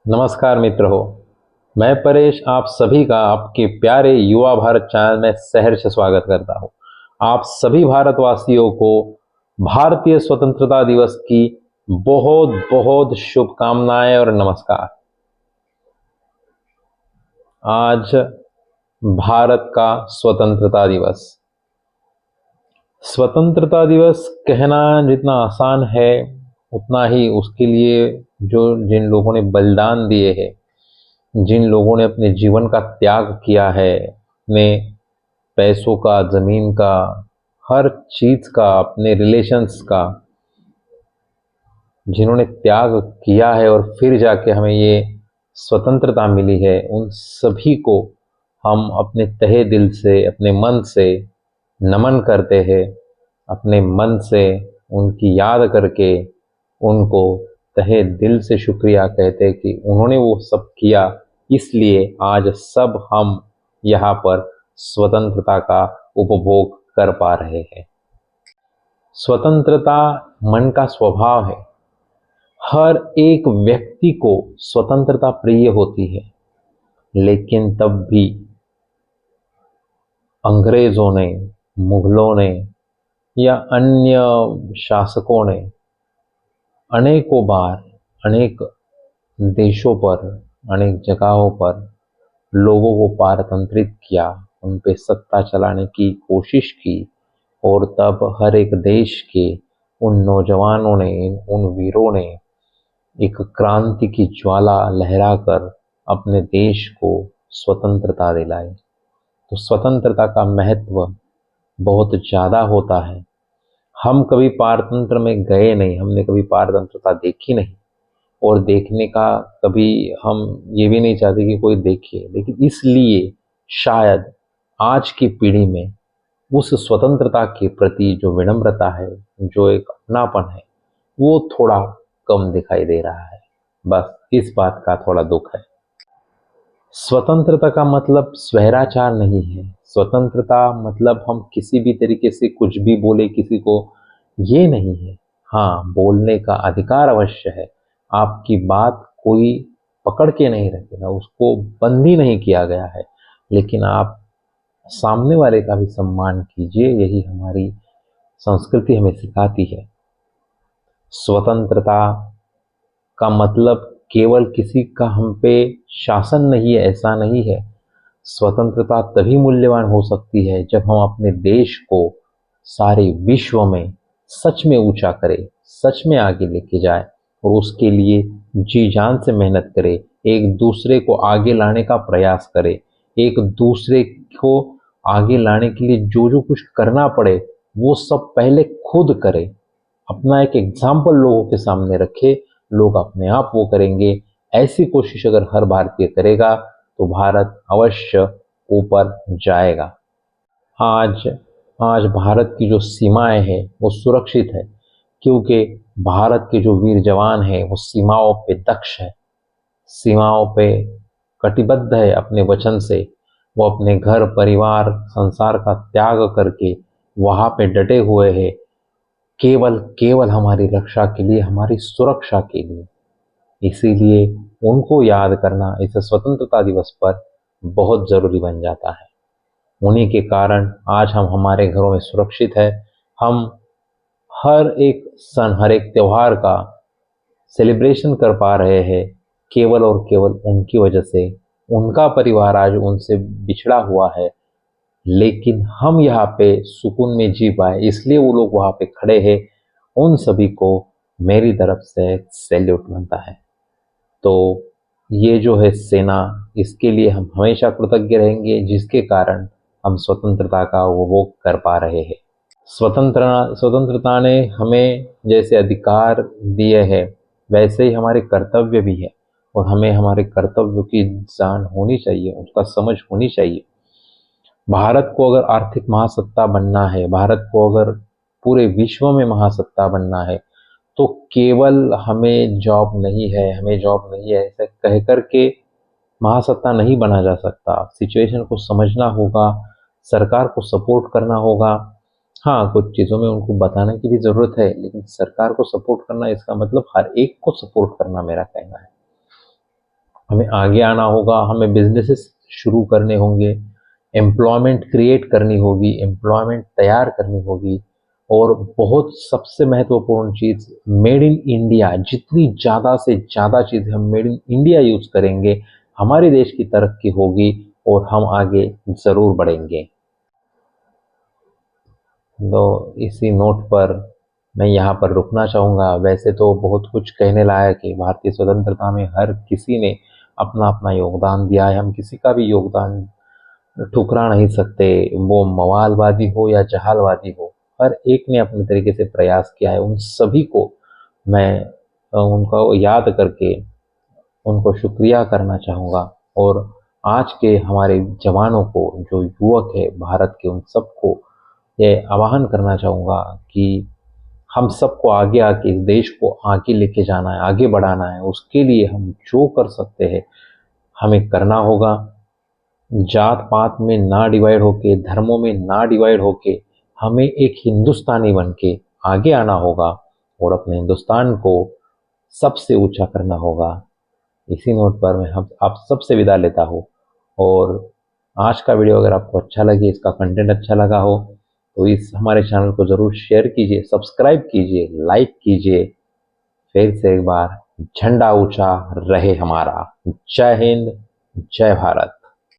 नमस्कार मित्र हो। मैं परेश आप सभी का आपके प्यारे युवा भारत चैनल में सहर्ष स्वागत करता हूं। आप सभी भारतवासियों को भारतीय स्वतंत्रता दिवस की बहुत बहुत शुभकामनाएं और नमस्कार। आज भारत का स्वतंत्रता दिवस। स्वतंत्रता दिवस कहना जितना आसान है उतना ही उसके लिए जिन लोगों ने बलिदान दिए हैं, जिन लोगों ने अपने जीवन का त्याग किया है, अपने पैसों का, जमीन का, हर चीज का, अपने रिलेशंस का, जिन्होंने त्याग किया है और फिर जाके हमें ये स्वतंत्रता मिली है, उन सभी को हम अपने तहे दिल से, अपने मन से नमन करते हैं। अपने मन से उनकी याद करके उनको तहे दिल से शुक्रिया कहते हैं कि उन्होंने वो सब किया, इसलिए आज सब हम यहाँ पर स्वतंत्रता का उपभोग कर पा रहे हैं। स्वतंत्रता मन का स्वभाव है। हर एक व्यक्ति को स्वतंत्रता प्रिय होती है, लेकिन तब भी अंग्रेजों ने, मुगलों ने या अन्य शासकों ने अनेकों बार, अनेक देशों पर, अनेक जगहों पर लोगों को पारतंत्रित किया, उन पे सत्ता चलाने की कोशिश की। और तब हर एक देश के उन नौजवानों ने, उन वीरों ने एक क्रांति की ज्वाला लहराकर अपने देश को स्वतंत्रता दिलाई। तो स्वतंत्रता का महत्व बहुत ज़्यादा होता है। हम कभी पारतंत्र में गए नहीं, हमने कभी पारतंत्रता देखी नहीं, और देखने का कभी हम ये भी नहीं चाहते कि कोई देखे। लेकिन इसलिए शायद आज की पीढ़ी में उस स्वतंत्रता के प्रति जो विनम्रता है, जो एक अपनापन है, वो थोड़ा कम दिखाई दे रहा है। बस इस बात का थोड़ा दुख है। स्वतंत्रता का मतलब स्वैराचार नहीं है। स्वतंत्रता मतलब हम किसी भी तरीके से कुछ भी बोले किसी को, ये नहीं है। हाँ, बोलने का अधिकार अवश्य है। आपकी बात कोई पकड़ के नहीं रखेगा, उसको बंदी नहीं किया गया है, लेकिन आप सामने वाले का भी सम्मान कीजिए। यही हमारी संस्कृति हमें सिखाती है। स्वतंत्रता का मतलब केवल किसी का हम पे शासन नहीं है, ऐसा नहीं है। स्वतंत्रता तभी मूल्यवान हो सकती है जब हम अपने देश को सारे विश्व में सच में ऊंचा करें, सच में आगे लेके जाए, और उसके लिए जी जान से मेहनत करें, एक दूसरे को आगे लाने का प्रयास करें, एक दूसरे को आगे लाने के लिए जो जो कुछ करना पड़े वो सब पहले खुद करें। अपना एक एग्जाम्पल लोगों के सामने रखे, लोग अपने आप वो करेंगे। ऐसी कोशिश अगर हर भारतीय करेगा तो भारत अवश्य ऊपर जाएगा। आज आज भारत की जो सीमाएं हैं वो सुरक्षित है, क्योंकि भारत के जो वीर जवान हैं वो सीमाओं पे दक्ष है, सीमाओं पे कटिबद्ध है अपने वचन से। वो अपने घर परिवार संसार का त्याग करके वहां पे डटे हुए हैं, केवल केवल हमारी रक्षा के लिए, हमारी सुरक्षा के लिए। इसीलिए उनको याद करना इस स्वतंत्रता दिवस पर बहुत जरूरी बन जाता है। उन्हीं के कारण आज हम हमारे घरों में सुरक्षित है। हम हर एक सन, हर एक त्योहार का सेलिब्रेशन कर पा रहे हैं, केवल और केवल उनकी वजह से। उनका परिवार आज उनसे बिछड़ा हुआ है, लेकिन हम यहाँ पे सुकून में जी पाए, इसलिए वो लोग वहाँ पे खड़े हैं। उन सभी को मेरी तरफ से सैल्यूट बनता है। तो ये जो है सेना, इसके लिए हम हमेशा कृतज्ञ रहेंगे, जिसके कारण हम स्वतंत्रता का उपभोग कर पा रहे हैं। स्वतंत्रता ने हमें जैसे अधिकार दिए हैं, वैसे ही हमारे कर्तव्य भी है, और हमें हमारे कर्तव्यों की जान होनी चाहिए, उसका समझ होनी चाहिए। भारत को अगर आर्थिक महासत्ता बनना है, भारत को अगर पूरे विश्व में महासत्ता बनना है, तो केवल हमें जॉब नहीं है, हमें जॉब नहीं है ऐसा कह करके महासत्ता नहीं बना जा सकता। सिचुएशन को समझना होगा, सरकार को सपोर्ट करना होगा। हाँ, कुछ चीज़ों में उनको बताने की भी ज़रूरत है, लेकिन सरकार को सपोर्ट करना इसका मतलब हर एक को सपोर्ट करना, मेरा कहना है। हमें आगे आना होगा, हमें बिजनेसेस शुरू करने होंगे, एम्प्लॉयमेंट क्रिएट करनी होगी, एम्प्लॉयमेंट तैयार करनी होगी। और बहुत सबसे महत्वपूर्ण चीज़, मेड इन इंडिया, जितनी ज़्यादा से ज़्यादा चीज़ें हम मेड इन इंडिया यूज़ करेंगे, हमारे देश की तरक्की होगी और हम आगे ज़रूर बढ़ेंगे। तो इसी नोट पर मैं यहाँ पर रुकना चाहूँगा। वैसे तो बहुत कुछ कहने लायक है, भारतीय स्वतंत्रता में हर किसी ने अपना अपना योगदान दिया है, हम किसी का भी योगदान ठुकरा नहीं सकते, वो मवालवादी हो या जहालवादी हो, हर एक ने अपने तरीके से प्रयास किया है। उन सभी को मैं उनका याद करके उनको शुक्रिया करना चाहूँगा। और आज के हमारे जवानों को, जो युवक है भारत के, उन सबको ये आह्वान करना चाहूँगा कि हम सबको आगे आके इस देश को आगे लेके जाना है, आगे बढ़ाना है। उसके लिए हम जो कर सकते हैं हमें करना होगा। जात पात में ना डिवाइड होके, धर्मों में ना डिवाइड होके, हमें एक हिंदुस्तानी बन के आगे आना होगा और अपने हिंदुस्तान को सबसे ऊंचा करना होगा। इसी नोट पर मैं हम आप सबसे विदा लेता हूँ। और आज का वीडियो अगर आपको अच्छा लगे, इसका कंटेंट अच्छा लगा हो, तो इस हमारे चैनल को ज़रूर शेयर कीजिए, सब्सक्राइब कीजिए, लाइक कीजिए। फिर से एक बार झंडा ऊंचा रहे हमारा। जय हिंद, जय भारत।